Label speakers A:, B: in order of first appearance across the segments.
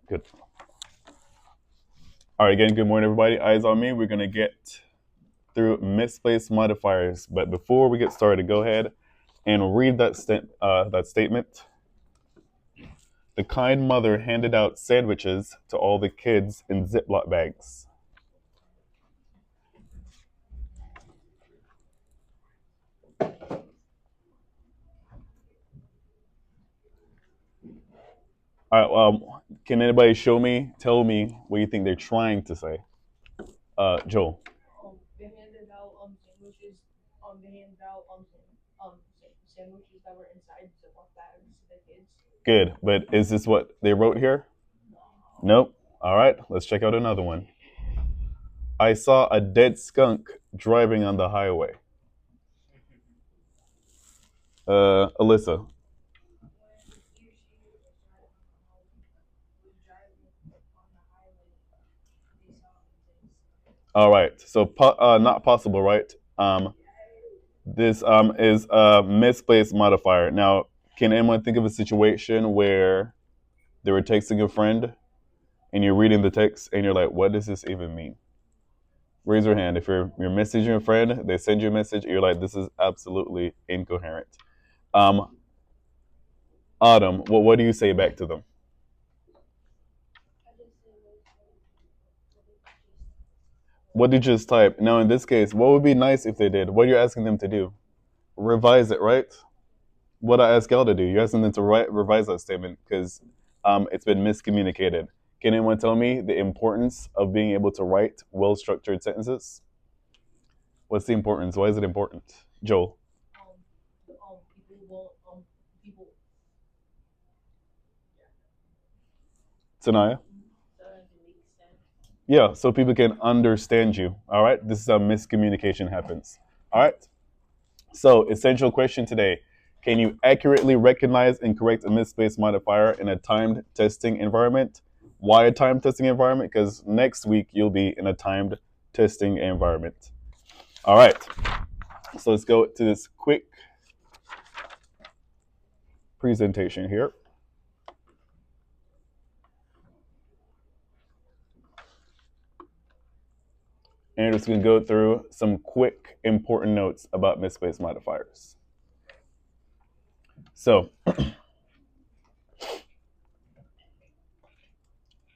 A: Good. All right, again, good morning, everybody. Eyes on me. We're going to get through misplaced modifiers. But before we get started, go ahead and read that statement. The kind mother handed out sandwiches to all the kids in Ziploc bags. All right, can anybody tell me what you think they're trying to say? Joel.
B: They handed out sandwiches. They handed out sandwiches that were inside Ziploc bags to the kids.
A: Good, but is this what they wrote here? Nope. All right, let's check out another one. I saw a dead skunk driving on the highway. Alyssa.
B: When he or she was driving on the highway, they saw things.
A: All right, so not possible, right? This is a misplaced modifier. Now, can anyone think of a situation where they were texting a friend and you're reading the text and you're like, what does this even mean? Raise your hand. If you're messaging a friend, they send you a message, you're like, this is absolutely incoherent. Um, Autumn, what do you say back to them? What did you just type? Now, in this case, what would be nice if they did? What are you asking them to do? Revise it, right? What I ask y'all to do. You're asking them to revise that statement because it's been miscommunicated. Can anyone tell me the importance of being able to write well-structured sentences? What's the importance? Why is it important? Joel.
B: People will people
A: Sanaya?
B: so that it makes sense.
A: Yeah, so people can understand you. All right? This is how miscommunication happens. All right? So, essential question today. Can you accurately recognize and correct a misplaced modifier in a timed testing environment? Why a timed testing environment? Because next week you'll be in a timed testing environment. All right. So let's go to this quick presentation here. And we're just going to go through some quick important notes about misplaced modifiers. So,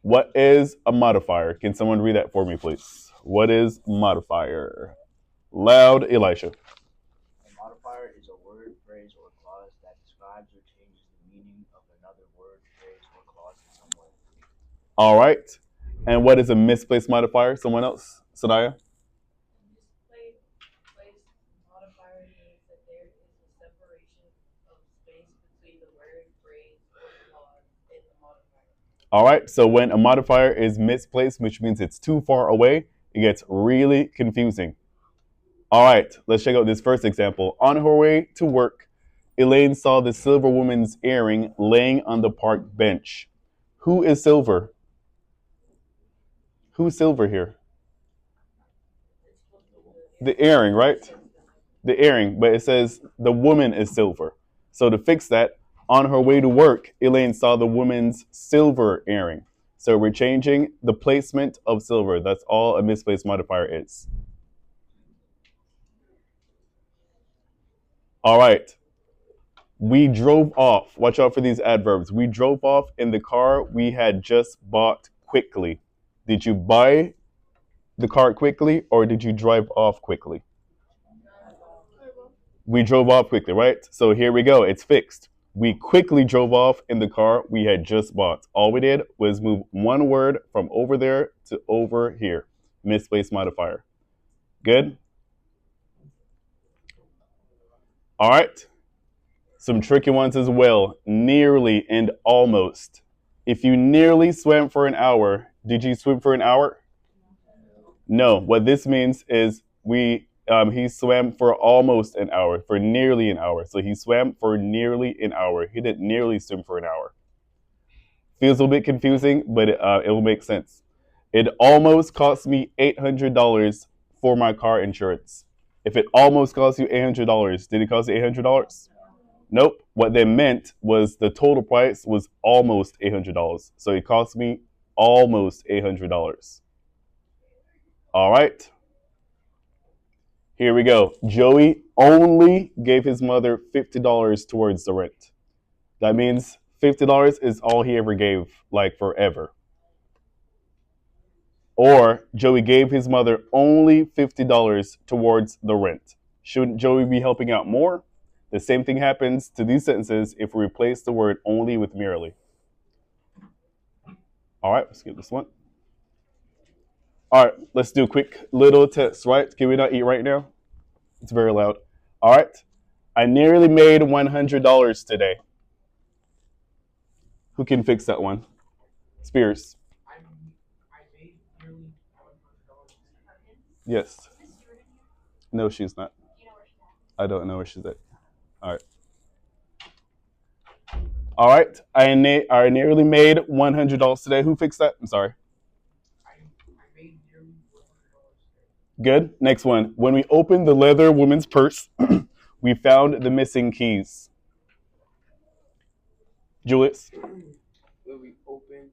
A: what is a modifier? Can someone read that for me, please? What is modifier? Loud, Elisha.
C: A modifier is a word, phrase, or clause that describes or changes the meaning of another word, phrase, or clause in some way.
A: All right. And what is a misplaced modifier? Someone else? Sanaya?
B: Misplaced modifier means that there is a separation of space between the word, phrase, or clause in the modifier.
A: All right. So when a modifier is misplaced, which means it's too far away, it gets really confusing. All right. Let's check out this first example. On her way to work, Elaine saw the silver woman's earring laying on the park bench. Who is silver? Who's silver here? The earring, right? The earring, but it says the woman is silver. So to fix that, on her way to work, Elaine saw the woman's silver earring. So we're changing the placement of silver. That's all a misplaced modifier is. All right. We drove off. Watch out for these adverbs. We drove off in the car we had just bought quickly. Did you buy the car quickly or did you drive off quickly? We drove off quickly, right? So here we go. It's fixed. We quickly drove off in the car we had just bought. All we did was move one word from over there to over here. Misplaced modifier. Good? All right. Some tricky ones as well. Nearly and almost. If you nearly swam for an hour, did you swim for an hour? No. What this means is he swam for almost an hour, for nearly an hour. So he swam for nearly an hour. He didn't nearly swim for an hour. Feels a little bit confusing, but it will make sense. It almost cost me $800 for my car insurance. If it almost cost you $800, did it cost you $800? Nope. What they meant was the total price was almost $800. So it cost me almost $800. All right. Here we go. Joey only gave his mother $50 towards the rent. That means $50 is all he ever gave, like forever. Or Joey gave his mother only $50 towards the rent. Shouldn't Joey be helping out more? The same thing happens to these sentences if we replace the word only with merely. All right, let's skip this one. All right, let's do a quick little test, right? Can we not eat right now? It's very loud. All right. I nearly made $100 today. Who can fix that one? Spears.
B: I made nearly $100.
A: Yes. No, she's not. I don't know where she's at. All right. All right. I nearly made $100 today. Who fixed that? I'm sorry.
B: I made nearly $100 today.
A: Good. Next one. When we opened the leather woman's purse, we found the missing keys. Julius.
D: When we opened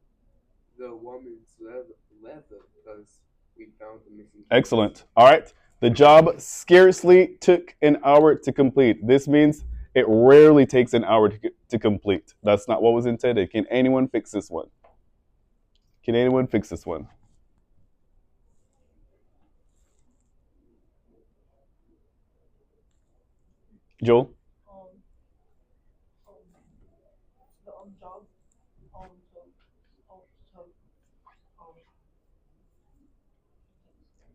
D: the woman's leather because we found the missing keys.
A: Excellent. All right. The job scarcely took an hour to complete. This means it rarely takes an hour to complete. That's not what was intended. Can anyone fix this one? Can anyone fix this one? Joel?
B: The job,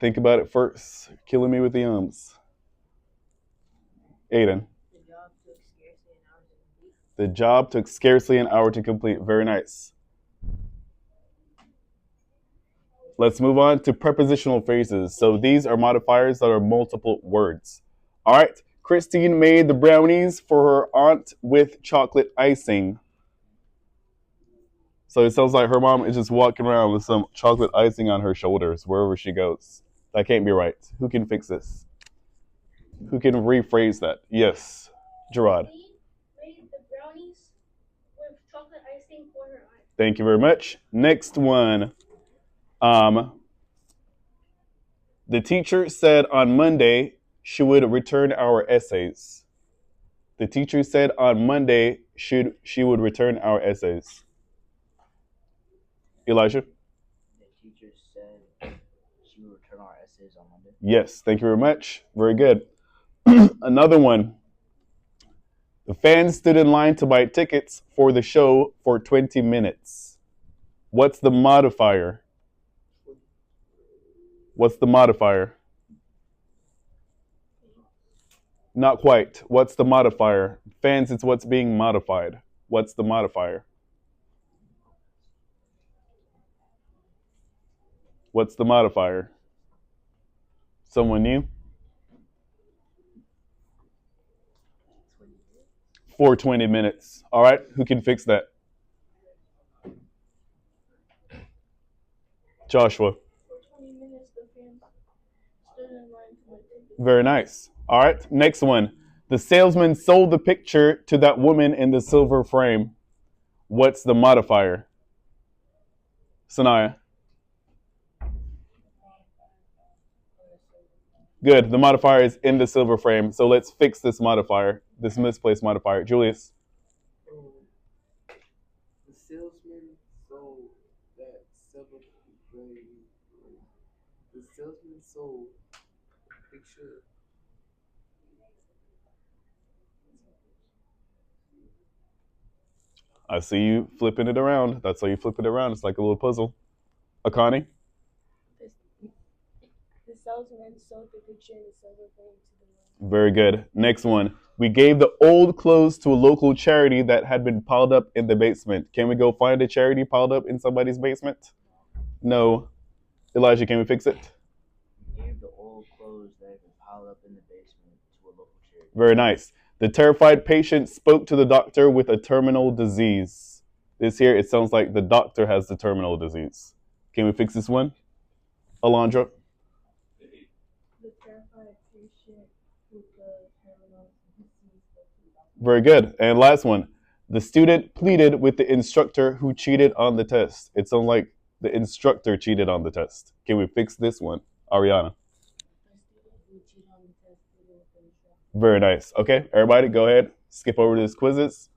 A: Think about it first. Killing me with the ums. Aiden. The job took scarcely an hour to complete. Very nice. Let's move on to prepositional phrases. So these are modifiers that are multiple words. All right. Christine made the brownies for her aunt with chocolate icing. So it sounds like her mom is just walking around with some chocolate icing on her shoulders wherever she goes. That can't be right. Who can fix this? Who can rephrase that? Yes, Gerard.
E: Made the brownies with chocolate icing for her aunt.
A: Thank you very much. Next one. The teacher said on Monday she would return our essays. The teacher said on Monday she would return our essays. Elijah?
C: The teacher said she would return our essays on Monday.
A: Yes, thank you very much. Very good. Another one. The fans stood in line to buy tickets for the show for 20 minutes. What's the modifier? What's the modifier? Not quite. What's the modifier? Fans, it's what's being modified. What's the modifier? What's the modifier? Someone new? For 20 minutes. All right, who can fix that? Joshua.
E: For 20 minutes, the fans stood in line to buy tickets.
A: Very nice. All right, next one. The salesman sold the picture to that woman in the silver frame. What's the modifier? Sanaya. Good. The modifier is in the silver frame. So let's fix this modifier, this misplaced modifier. Julius.
D: The salesman sold that silver frame. The salesman sold the picture.
A: I see you flipping it around. That's how you flip it around. It's like a little puzzle. Akani?
E: The salesman sold the picture in the silver frame to the woman.
A: Very good. Next one. We gave the old clothes to a local charity that had been piled up in the basement. Can we go find a charity piled up in somebody's basement? No. Elijah, can we fix it?
C: We gave the old clothes that had been piled up in the basement to a local charity.
A: Very nice. The terrified patient spoke to the doctor with a terminal disease. This here, it sounds like the doctor has the terminal disease. Can we fix this one? Alondra?
E: The terrified patient with the terminal disease spoke to the doctor.
A: Very good. And last one. The student pleaded with the instructor who cheated on the test. It sounds like the instructor cheated on the test. Can we fix this one, Ariana? Very nice. Okay, everybody, go ahead. Skip over these quizzes.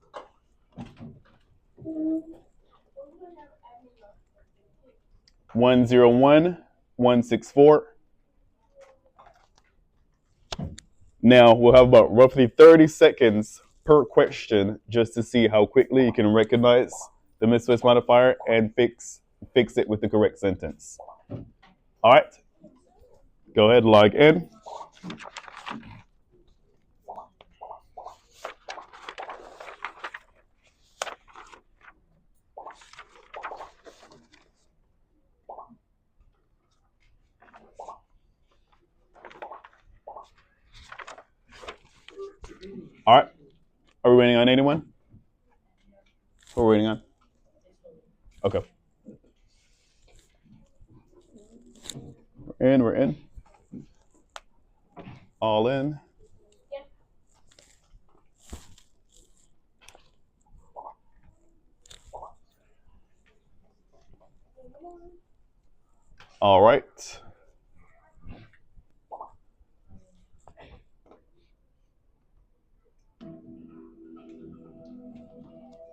A: 101, 164. Now we'll have about roughly 30 seconds per question just to see how quickly you can recognize the misplaced modifier and fix it with the correct sentence. All right, go ahead, log in. All right, are we waiting on anyone? Who are we waiting on? Okay. We're in. All in. All right.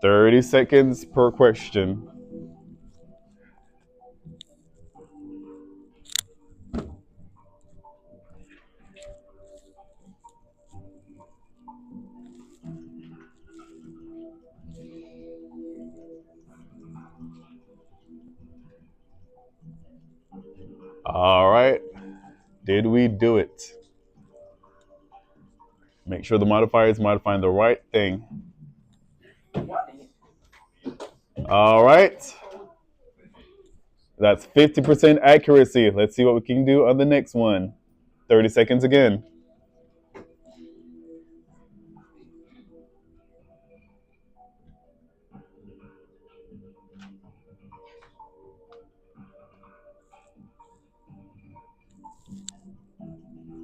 A: Thirty seconds per question. All right. Did we do it? Make sure the modifier is modifying the right thing. All right. That's 50% accuracy. Let's see what we can do on the next one. 30 seconds again.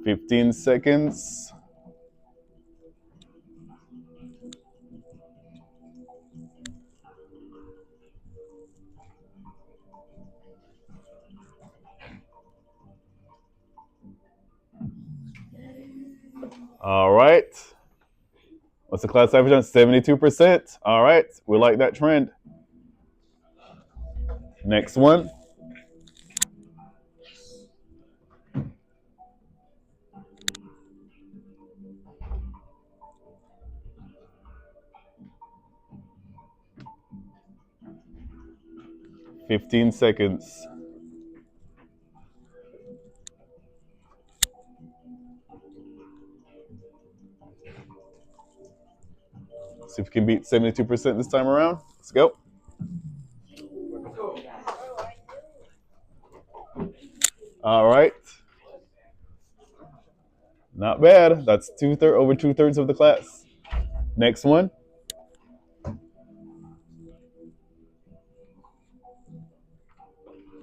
A: Fifteen seconds. All right. What's the class average on? 72%. All right. We like that trend. Next one. Fifteen seconds. See if we can beat 72% this time around. Let's go. All right. Not bad. That's over 2/3 of the class. Next one.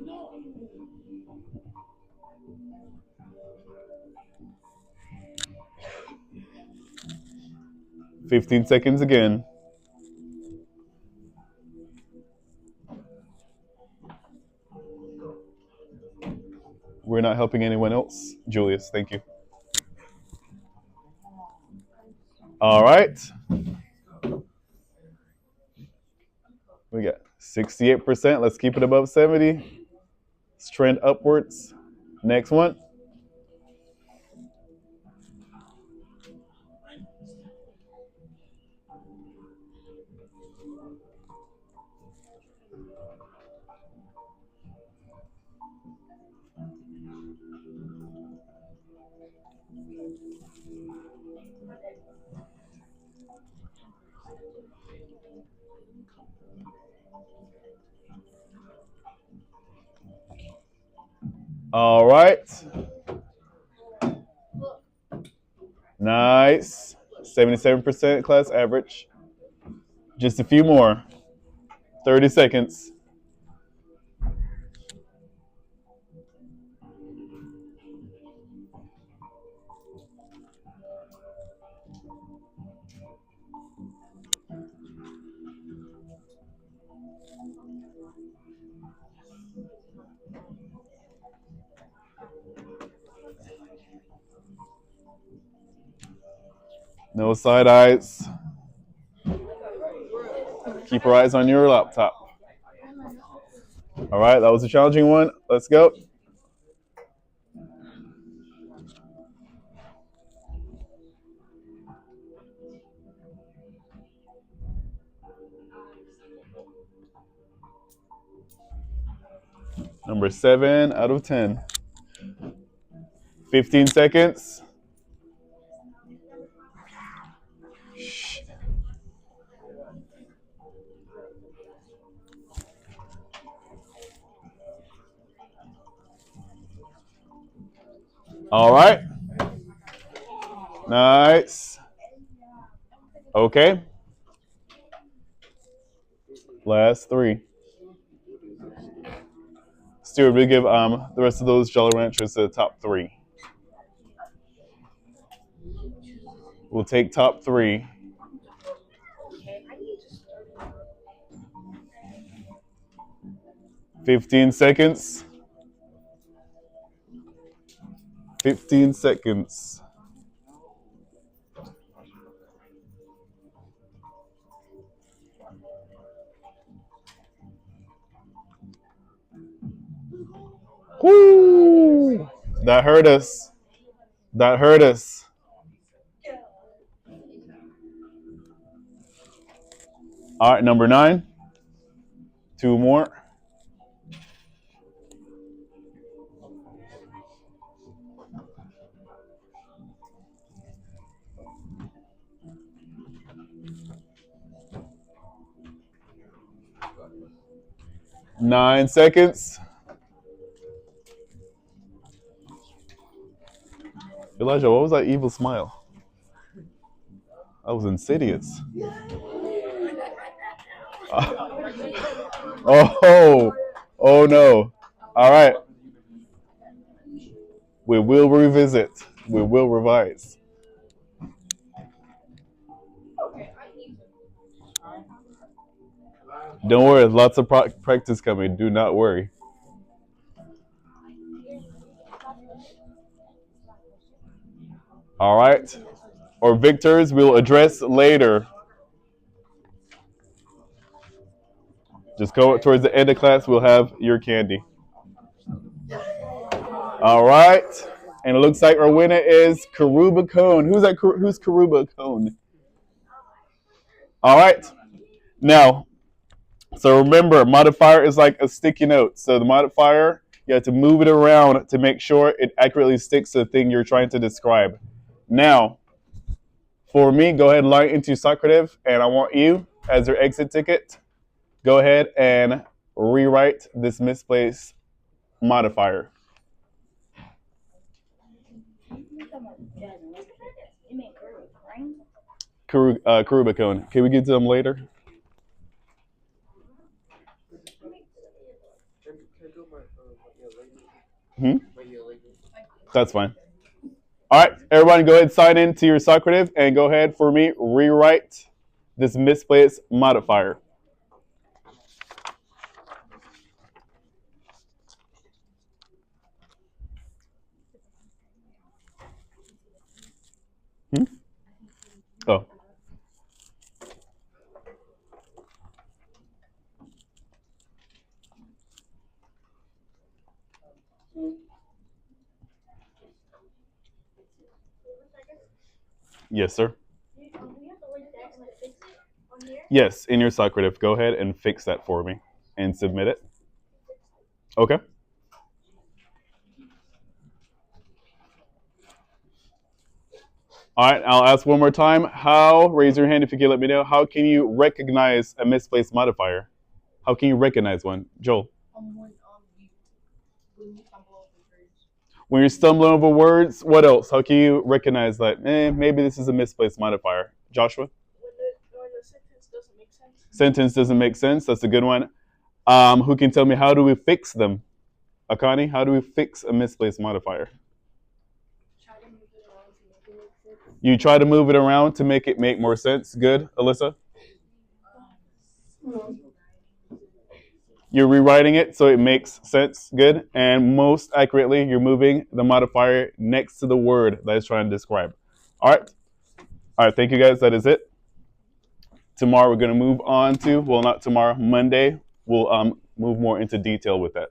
A: No. 15 seconds again. We're not helping anyone else. Julius, thank you. All right. We got 68%. Let's keep it above 70. Let's trend upwards. Next one. All right. Nice. 77% class average. Just a few more. 30 seconds. No side eyes. Keep your eyes on your laptop. All right, that was a challenging one. Let's go. Number 7 out of 10. 15 seconds. All right. Nice. Okay. Last 3. Stuart, we give the rest of those Jolly Ranchers to the top 3. We'll take top 3. 15 seconds. 15 seconds. Woo! That hurt us. That hurt us. All right, number 9. 2 more. Nine seconds. Elijah, what was that evil smile? That was insidious. Oh, oh no. All right. We will revisit. We will revise. Don't worry, lots of practice coming. Do not worry. All right. Or victors we'll address later. Just go towards the end of class. We'll have your candy. All right. And it looks like our winner is Karuba Cone. Who's Karuba Cone? All right. Now, so remember, modifier is like a sticky note. So the modifier, you have to move it around to make sure it accurately sticks to the thing you're trying to describe. Now, for me, go ahead and line into Socrative, and I want you, as your exit ticket, go ahead and rewrite this misplaced modifier. Karuba Cone. Can we get to them later? That's fine. All right, everyone, go ahead and sign in to your Socrative, and go ahead for me rewrite this misplaced modifier. Oh. Yes, sir. Yes, in your Socrative. Go ahead and fix that for me and submit it. Okay. All right, I'll ask one more time. Raise your hand if you can let me know, how can you recognize a misplaced modifier? How can you recognize one? Joel? When you're stumbling over words, what else? How can you recognize that, maybe this is a misplaced modifier? Joshua?
E: When the sentence doesn't make sense.
A: Sentence doesn't make sense. That's a good one. Who can tell me, how do we fix them? Akani, how do we fix a misplaced modifier? You try to move it around to make it make more sense. Good. Alyssa? you're rewriting it so it makes sense good, and most accurately, you're moving the modifier next to the word that it's trying to describe. All right. All right. Thank you, guys. That is it. Tomorrow, we're going to move on to, well, not tomorrow, Monday, we'll move more into detail with that.